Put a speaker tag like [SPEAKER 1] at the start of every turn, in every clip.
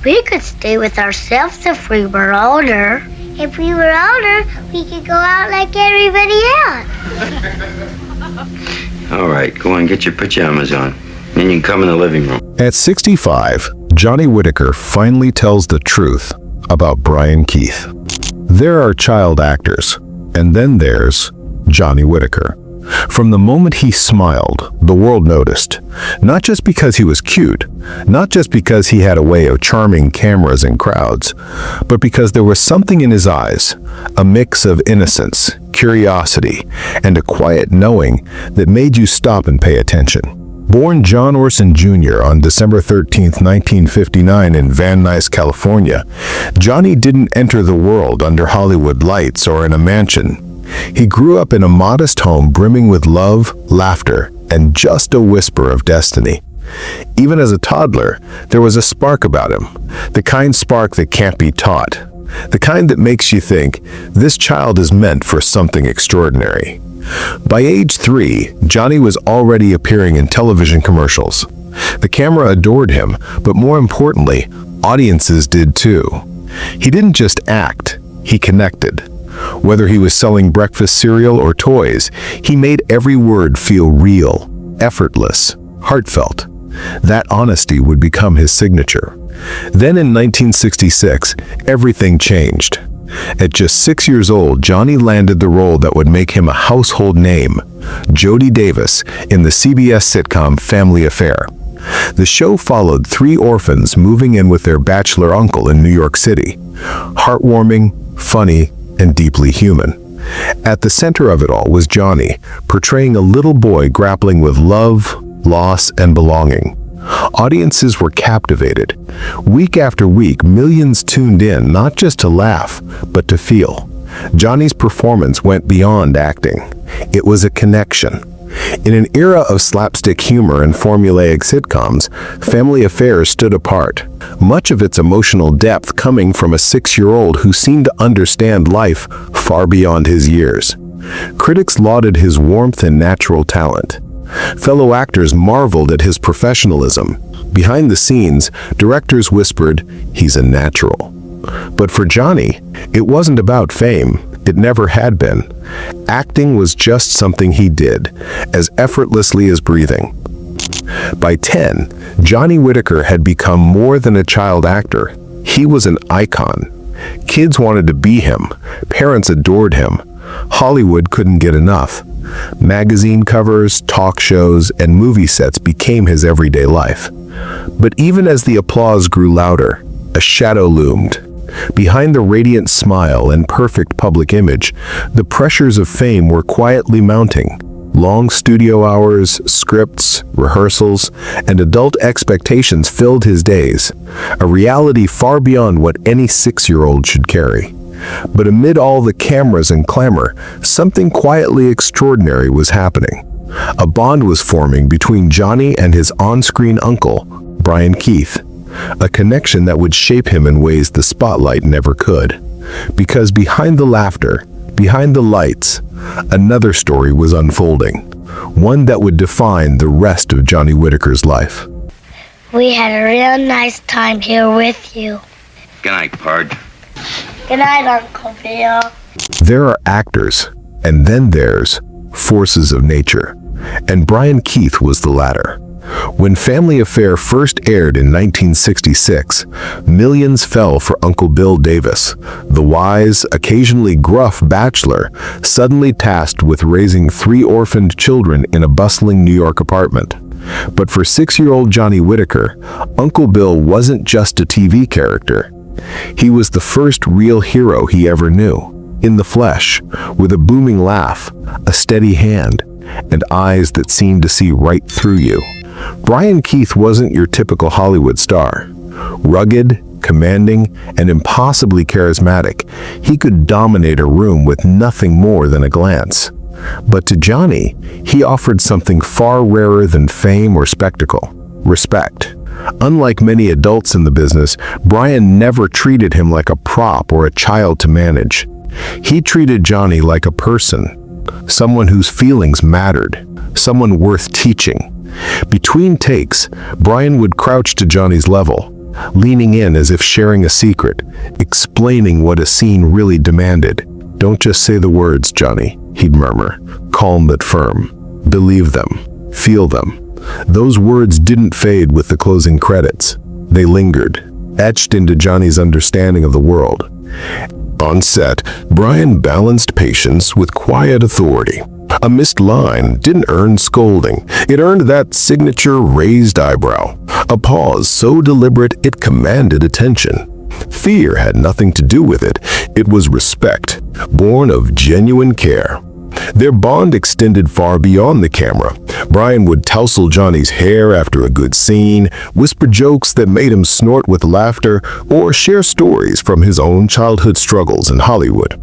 [SPEAKER 1] We could stay with ourselves if we were older. If we were older, we could go out like everybody else.
[SPEAKER 2] All right, go on, get your pajamas on. Then you can come in the living room.
[SPEAKER 3] At 65, Johnny Whitaker finally tells the truth about Brian Keith. There are child actors, and then there's Johnny Whitaker. From the moment he smiled, the world noticed. Not just because he was cute, not just because he had a way of charming cameras and crowds, but because there was something in his eyes, a mix of innocence, curiosity, and a quiet knowing that made you stop and pay attention. Born John Orson Jr. on December 13, 1959 in Van Nuys, California, Johnny didn't enter the world under Hollywood lights or in a mansion. He grew up in a modest home brimming with love, laughter, and just a whisper of destiny. Even as a toddler, there was a spark about him, the kind spark that can't be taught, the kind that makes you think, this child is meant for something extraordinary. By age 3, Johnny was already appearing in television commercials. The camera adored him, but more importantly, audiences did too. He didn't just act, he connected. Whether he was selling breakfast cereal or toys, he made every word feel real, effortless, heartfelt. That honesty would become his signature. Then in 1966, everything changed. At just 6 years old, Johnny landed the role that would make him a household name, Jody Davis, in the CBS sitcom Family Affair. The show followed 3 orphans moving in with their bachelor uncle in New York City. Heartwarming, funny, and deeply human. At the center of it all was Johnny, portraying a little boy grappling with love, loss, and belonging. Audiences were captivated. Week after week, millions tuned in not just to laugh, but to feel. Johnny's performance went beyond acting. It was a connection. In an era of slapstick humor and formulaic sitcoms, Family Affairs stood apart, much of its emotional depth coming from a 6-year-old who seemed to understand life far beyond his years. Critics lauded his warmth and natural talent. Fellow actors marveled at his professionalism. Behind the scenes, directors whispered, "He's a natural." But for Johnny, it wasn't about fame. It never had been. Acting was just something he did, as effortlessly as breathing. By 10, Johnny Whitaker had become more than a child actor. He was an icon. Kids wanted to be him. Parents adored him. Hollywood couldn't get enough. Magazine covers, talk shows, and movie sets became his everyday life. But even as the applause grew louder, a shadow loomed. Behind the radiant smile and perfect public image, the pressures of fame were quietly mounting. Long studio hours, scripts, rehearsals, and adult expectations filled his days, a reality far beyond what any 6-year-old should carry. But amid all the cameras and clamor, something quietly extraordinary was happening. A bond was forming between Johnny and his on-screen uncle, Brian Keith. A connection that would shape him in ways the spotlight never could. Because behind the laughter, behind the lights, another story was unfolding. One that would define the rest of Johnny Whitaker's life.
[SPEAKER 1] We had a real nice time here with you.
[SPEAKER 2] Good night, Pard.
[SPEAKER 1] Good night, Uncle Bill.
[SPEAKER 3] There are actors, and then there's forces of nature. And Brian Keith was the latter. When Family Affair first aired in 1966, millions fell for Uncle Bill Davis, the wise, occasionally gruff bachelor, suddenly tasked with raising 3 orphaned children in a bustling New York apartment. But for 6-year-old Johnny Whitaker, Uncle Bill wasn't just a TV character. He was the first real hero he ever knew, in the flesh, with a booming laugh, a steady hand, and eyes that seemed to see right through you. Brian Keith wasn't your typical Hollywood star. Rugged, commanding, and impossibly charismatic, he could dominate a room with nothing more than a glance. But to Johnny, he offered something far rarer than fame or spectacle: respect. Unlike many adults in the business, Brian never treated him like a prop or a child to manage. He treated Johnny like a person, someone whose feelings mattered, someone worth teaching. Between takes, Brian would crouch to Johnny's level, leaning in as if sharing a secret, explaining what a scene really demanded. "Don't just say the words, Johnny," he'd murmur, calm but firm. "Believe them. Feel them." Those words didn't fade with the closing credits. They lingered, etched into Johnny's understanding of the world. On set, Brian balanced patience with quiet authority. A missed line didn't earn scolding. It earned that signature raised eyebrow, a pause so deliberate it commanded attention. Fear had nothing to do with it. It was respect, born of genuine care. Their bond extended far beyond the camera. Brian would tousle Johnny's hair after a good scene, whisper jokes that made him snort with laughter, or share stories from his own childhood struggles in Hollywood.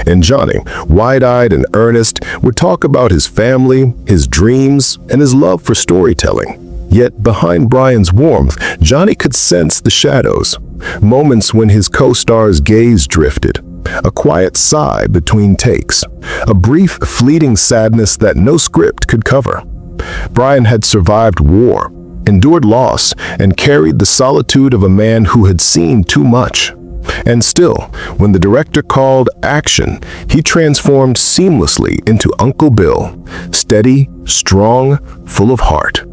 [SPEAKER 3] And Johnny, wide-eyed and earnest, would talk about his family, his dreams, and his love for storytelling. Yet behind Brian's warmth, Johnny could sense the shadows, moments when his co-star's gaze drifted, a quiet sigh between takes, a brief, fleeting sadness that no script could cover. Brian had survived war, endured loss, and carried the solitude of a man who had seen too much. And still, when the director called action, he transformed seamlessly into Uncle Bill, steady, strong, full of heart.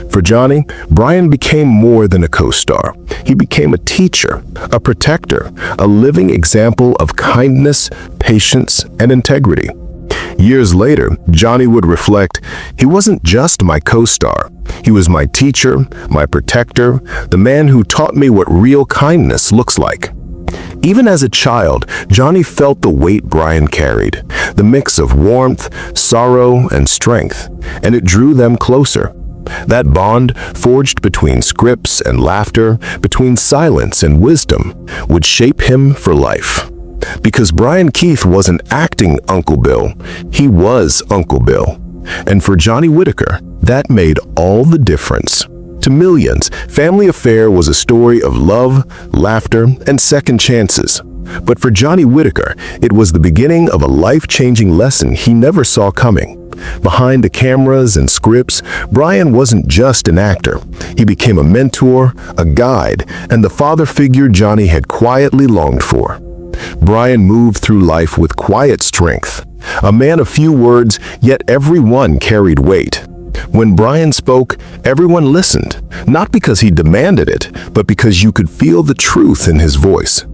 [SPEAKER 3] For Johnny, Brian became more than a co-star. He became a teacher, a protector, a living example of kindness, patience, and integrity. Years later, Johnny would reflect, "He wasn't just my co-star. He was my teacher, my protector, the man who taught me what real kindness looks like." Even as a child, Johnny felt the weight Brian carried, the mix of warmth, sorrow, and strength, and it drew them closer. That bond, forged between scripts and laughter, between silence and wisdom, would shape him for life. Because Brian Keith wasn't acting Uncle Bill, he was Uncle Bill. And for Johnny Whitaker, that made all the difference. To millions, Family Affair was a story of love, laughter, and second chances. But for Johnny Whitaker, it was the beginning of a life-changing lesson he never saw coming. Behind the cameras and scripts, Brian wasn't just an actor. He became a mentor, a guide, and the father figure Johnny had quietly longed for. Brian moved through life with quiet strength. A man of few words, yet every one carried weight. When Brian spoke, everyone listened, not because he demanded it, but because you could feel the truth in his voice.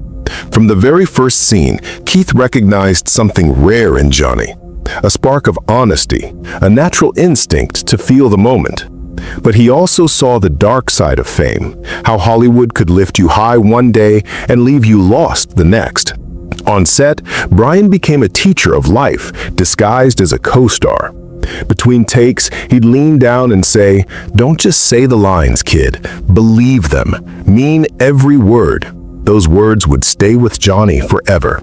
[SPEAKER 3] From the very first scene, Keith recognized something rare in Johnny. A spark of honesty, a natural instinct to feel the moment. But he also saw the dark side of fame, how Hollywood could lift you high one day and leave you lost the next. On set, Brian became a teacher of life, disguised as a co-star. Between takes, he'd lean down and say, "Don't just say the lines, kid. Believe them. Mean every word." Those words would stay with Johnny forever.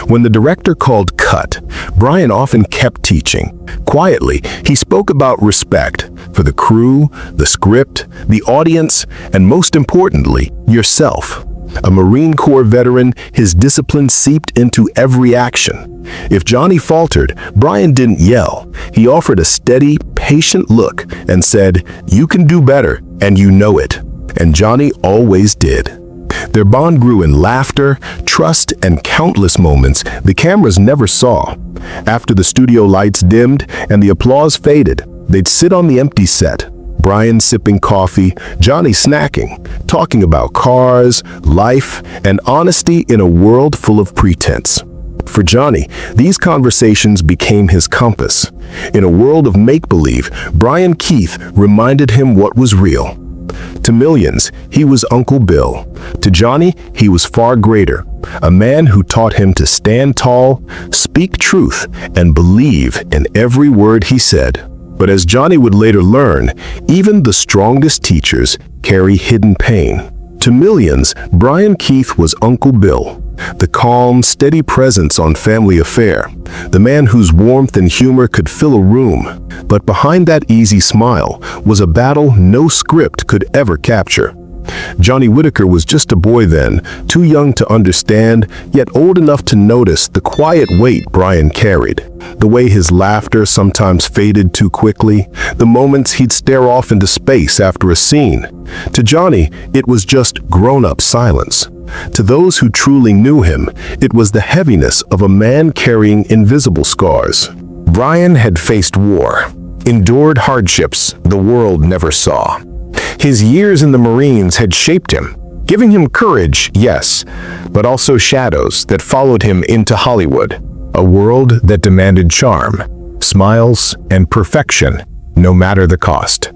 [SPEAKER 3] When the director called cut, Brian often kept teaching. Quietly, he spoke about respect for the crew, the script, the audience, and most importantly, yourself. A Marine Corps veteran, his discipline seeped into every action. If Johnny faltered, Brian didn't yell. He offered a steady, patient look and said, "You can do better, and you know it." And Johnny always did. Their bond grew in laughter, trust, and countless moments the cameras never saw. After the studio lights dimmed and the applause faded, they'd sit on the empty set, Brian sipping coffee, Johnny snacking, talking about cars, life, and honesty in a world full of pretense. For Johnny, these conversations became his compass. In a world of make-believe, Brian Keith reminded him what was real. To millions, he was Uncle Bill. To Johnny, he was far greater, a man who taught him to stand tall, speak truth, and believe in every word he said. But as Johnny would later learn, even the strongest teachers carry hidden pain. To millions, Brian Keith was Uncle Bill, the calm, steady presence on Family Affair, the man whose warmth and humor could fill a room. But behind that easy smile was a battle no script could ever capture. Johnny Whitaker was just a boy then, too young to understand, yet old enough to notice the quiet weight Brian carried. The way his laughter sometimes faded too quickly, the moments he'd stare off into space after a scene. To Johnny, it was just grown-up silence. To those who truly knew him, it was the heaviness of a man carrying invisible scars. Brian had faced war, endured hardships the world never saw. His years in the Marines had shaped him, giving him courage, yes, but also shadows that followed him into Hollywood, a world that demanded charm, smiles, and perfection, no matter the cost.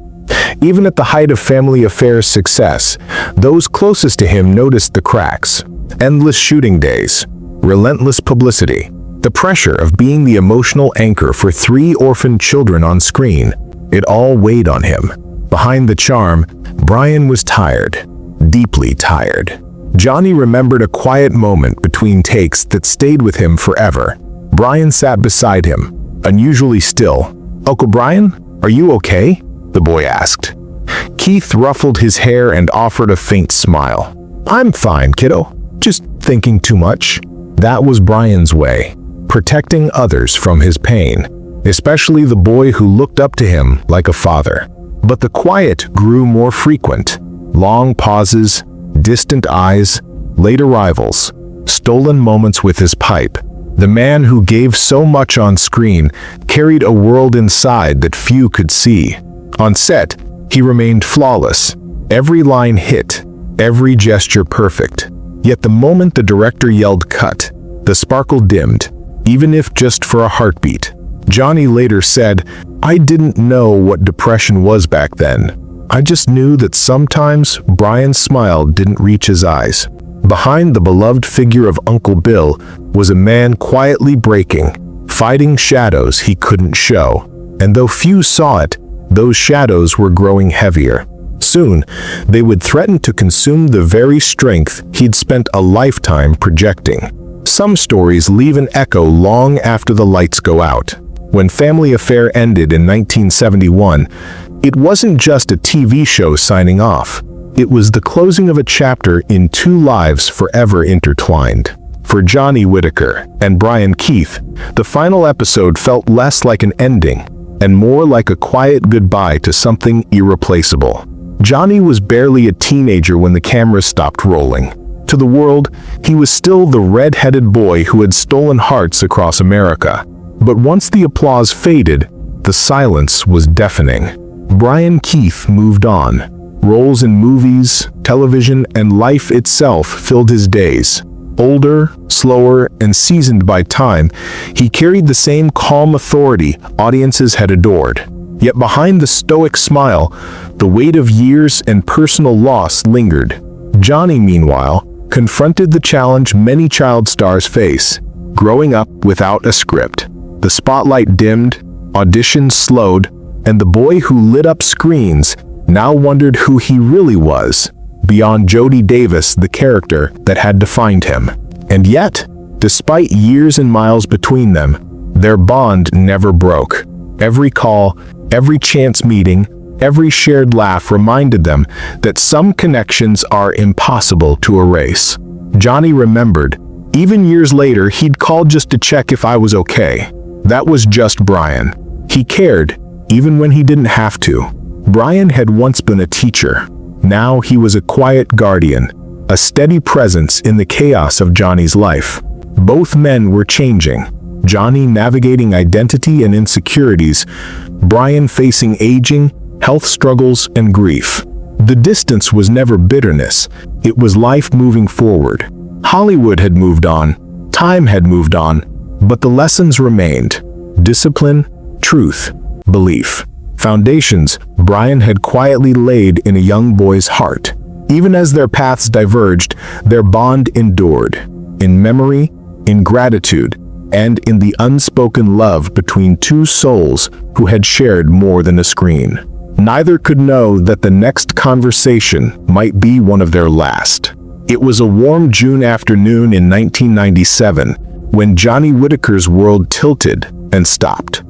[SPEAKER 3] Even at the height of Family Affair's success, those closest to him noticed the cracks, endless shooting days, relentless publicity, the pressure of being the emotional anchor for 3 orphaned children on screen. It all weighed on him. Behind the charm, Brian was tired, deeply tired. Johnny remembered a quiet moment between takes that stayed with him forever. Brian sat beside him, unusually still. "Uncle Brian, are you okay?" the boy asked. Keith ruffled his hair and offered a faint smile. "I'm fine, kiddo. Just thinking too much." That was Brian's way, protecting others from his pain, especially the boy who looked up to him like a father. But the quiet grew more frequent. Long pauses, distant eyes, late arrivals, stolen moments with his pipe. The man who gave so much on screen carried a world inside that few could see. On set, he remained flawless. Every line hit, every gesture perfect. Yet the moment the director yelled cut, the sparkle dimmed, even if just for a heartbeat. Johnny later said, "I didn't know what depression was back then. I just knew that sometimes Brian's smile didn't reach his eyes." Behind the beloved figure of Uncle Bill was a man quietly breaking, fighting shadows he couldn't show. And though few saw it, those shadows were growing heavier. Soon, they would threaten to consume the very strength he'd spent a lifetime projecting. Some stories leave an echo long after the lights go out. When Family Affair ended in 1971, it wasn't just a TV show signing off. It was the closing of a chapter in 2 lives forever intertwined. For Johnny Whitaker and Brian Keith, the final episode felt less like an ending and more like a quiet goodbye to something irreplaceable. Johnny was barely a teenager when the cameras stopped rolling. To the world, he was still the red-headed boy who had stolen hearts across America. But once the applause faded, the silence was deafening. Brian Keith moved on. Roles in movies, television, and life itself filled his days. Older, slower, and seasoned by time, he carried the same calm authority audiences had adored. Yet behind the stoic smile, the weight of years and personal loss lingered. Johnny, meanwhile, confronted the challenge many child stars face: growing up without a script. The spotlight dimmed, auditions slowed, and the boy who lit up screens now wondered who he really was, beyond Jody Davis, the character that had defined him. And yet, despite years and miles between them, their bond never broke. Every call, every chance meeting, every shared laugh reminded them that some connections are impossible to erase. Johnny remembered, even years later, he'd called just to check if I was okay. That was just Brian. He cared, even when he didn't have to. Brian had once been a teacher. Now he was a quiet guardian, a steady presence in the chaos of Johnny's life. Both men were changing. Johnny navigating identity and insecurities, Brian facing aging, health struggles, and grief. The distance was never bitterness. It was life moving forward. Hollywood had moved on. Time had moved on. But the lessons remained: discipline, truth, belief. Foundations Brian had quietly laid in a young boy's heart. Even as their paths diverged, their bond endured. In memory, in gratitude, and in the unspoken love between 2 souls who had shared more than a screen. Neither could know that the next conversation might be one of their last. It was a warm June afternoon in 1997, when Johnny Whitaker's world tilted and stopped.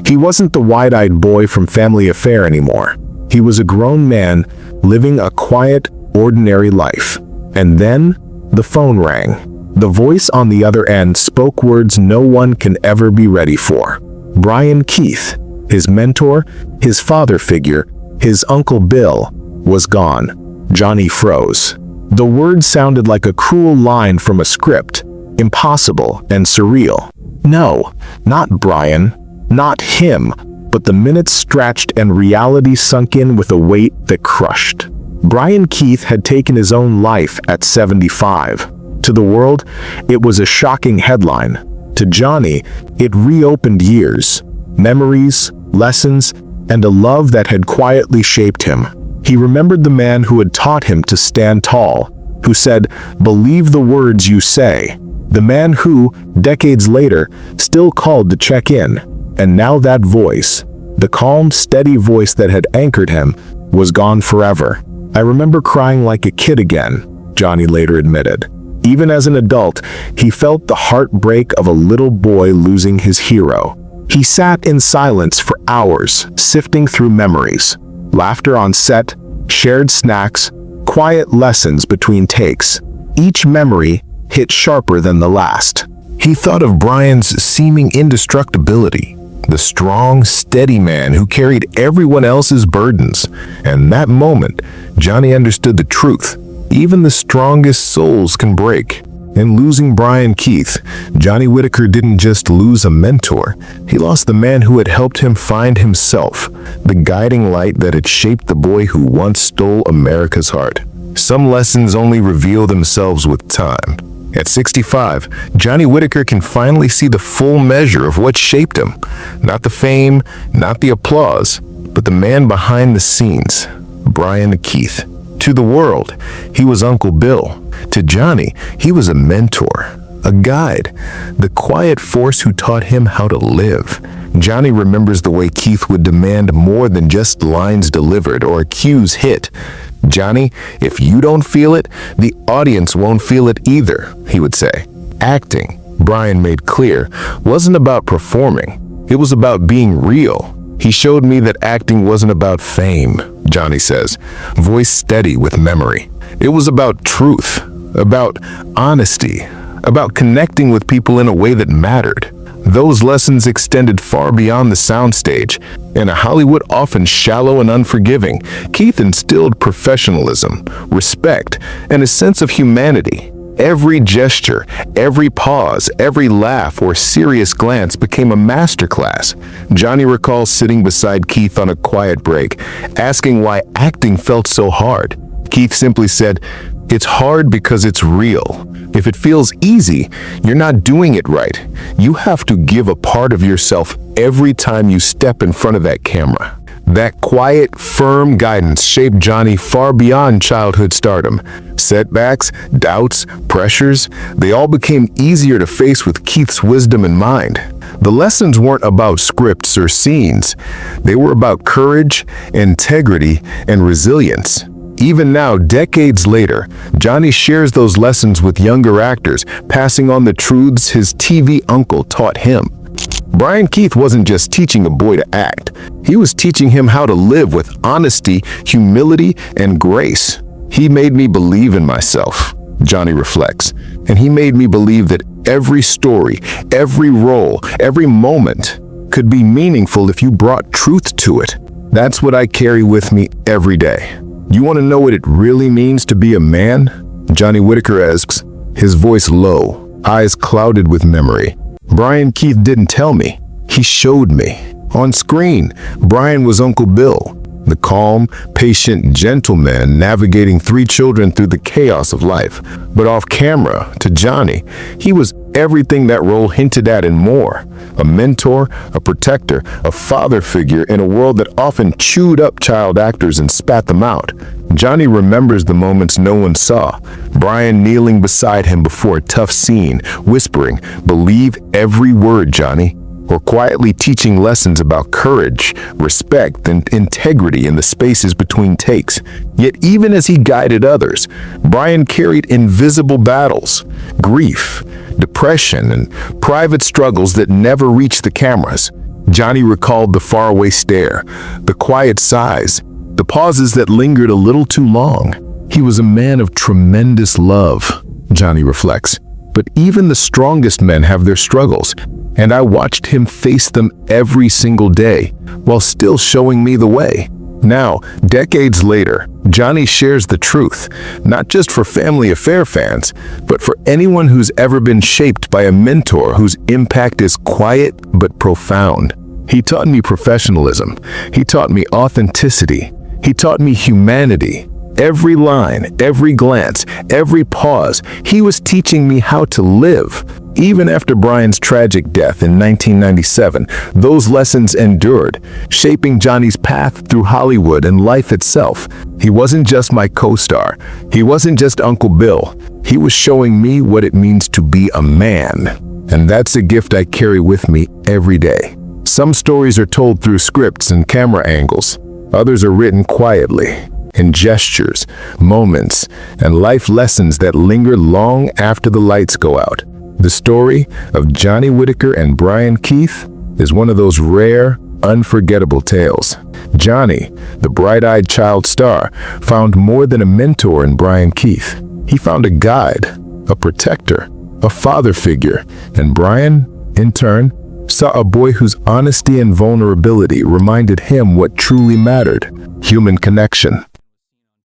[SPEAKER 3] He wasn't the wide-eyed boy from Family Affair anymore. He was a grown man, living a quiet, ordinary life. And then, the phone rang. The voice on the other end spoke words no one can ever be ready for. Brian Keith, his mentor, his father figure, his Uncle Bill, was gone. Johnny froze. The words sounded like a cruel line from a script, impossible and surreal. No, not Brian, not him, but the minutes stretched and reality sunk in with a weight that crushed. Brian Keith had taken his own life at 75. To the world, it was a shocking headline. To Johnny, it reopened years, memories, lessons, and a love that had quietly shaped him. He remembered the man who had taught him to stand tall, who said, "Believe the words you say." The man who, decades later, still called to check in. And now that voice, the calm, steady voice that had anchored him, was gone forever. "I remember crying like a kid again," Johnny later admitted. Even as an adult, he felt the heartbreak of a little boy losing his hero. He sat in silence for hours, sifting through memories. Laughter on set, shared snacks, quiet lessons between takes. Each memory hit sharper than the last. He thought of Brian's seeming indestructibility, the strong, steady man who carried everyone else's burdens. And that moment, Johnny understood the truth. Even the strongest souls can break. In losing Brian Keith, Johnny Whitaker didn't just lose a mentor. He lost the man who had helped him find himself, the guiding light that had shaped the boy who once stole America's heart. Some lessons only reveal themselves with time. At 65, Johnny Whitaker can finally see the full measure of what shaped him. Not the fame, not the applause, but the man behind the scenes, Brian Keith. To the world, he was Uncle Bill. To Johnny, he was a mentor, a guide, the quiet force who taught him how to live. Johnny remembers the way Keith would demand more than just lines delivered or cues hit. "Johnny, if you don't feel it, the audience won't feel it either," he would say. Acting, Brian made clear, wasn't about performing. It was about being real. "He showed me that acting wasn't about fame," Johnny says, voice steady with memory. "It was about truth, about honesty, about connecting with people in a way that mattered." Those lessons extended far beyond the soundstage. In a Hollywood often shallow and unforgiving, Keith instilled professionalism, respect, and a sense of humanity. Every gesture, every pause, every laugh or serious glance became a masterclass. Johnny recalls sitting beside Keith on a quiet break, asking why acting felt so hard. Keith simply said, "It's hard because it's real. If it feels easy, you're not doing it right. You have to give a part of yourself every time you step in front of that camera." That quiet, firm guidance shaped Johnny far beyond childhood stardom. Setbacks, doubts, pressures, they all became easier to face with Keith's wisdom in mind. The lessons weren't about scripts or scenes. They were about courage, integrity, and resilience. Even now, decades later, Johnny shares those lessons with younger actors, passing on the truths his TV uncle taught him. Brian Keith wasn't just teaching a boy to act. He was teaching him how to live with honesty, humility, and grace. "He made me believe in myself," Johnny reflects, "and he made me believe that every story, every role, every moment could be meaningful if you brought truth to it. That's what I carry with me every day." "You want to know what it really means to be a man?" Johnny Whitaker asks, his voice low, eyes clouded with memory. "Brian Keith didn't tell me. He showed me." On screen, Brian was Uncle Bill, the calm, patient, gentle man navigating 3 children through the chaos of life. But off camera, to Johnny, he was everything that role hinted at and more. A mentor, a protector, a father figure in a world that often chewed up child actors and spat them out. Johnny remembers the moments no one saw. Brian kneeling beside him before a tough scene, whispering, "Believe every word, Johnny." Or quietly teaching lessons about courage, respect, and integrity in the spaces between takes. Yet even as he guided others, Brian carried invisible battles, grief, depression, and private struggles that never reached the cameras. Johnny recalled the faraway stare, the quiet sighs, the pauses that lingered a little too long. He was a man of tremendous love, Johnny reflects. But even the strongest men have their struggles, and I watched him face them every single day while still showing me the way. Now, decades later, Johnny shares the truth, not just for Family Affair fans, but for anyone who's ever been shaped by a mentor whose impact is quiet but profound. He taught me professionalism. He taught me authenticity. He taught me humanity. Every line, every glance, every pause, he was teaching me how to live. Even after Brian's tragic death in 1997, those lessons endured, shaping Johnny's path through Hollywood and life itself. He wasn't just my co-star. He wasn't just Uncle Bill. He was showing me what it means to be a man. And that's a gift I carry with me every day. Some stories are told through scripts and camera angles. Others are written quietly, in gestures, moments, and life lessons that linger long after the lights go out. The story of Johnny Whitaker and Brian Keith is one of those rare, unforgettable tales. Johnny, the bright-eyed child star, found more than a mentor in Brian Keith. He found a guide, a protector, a father figure, and Brian, in turn, saw a boy whose honesty and vulnerability reminded him what truly mattered: human connection.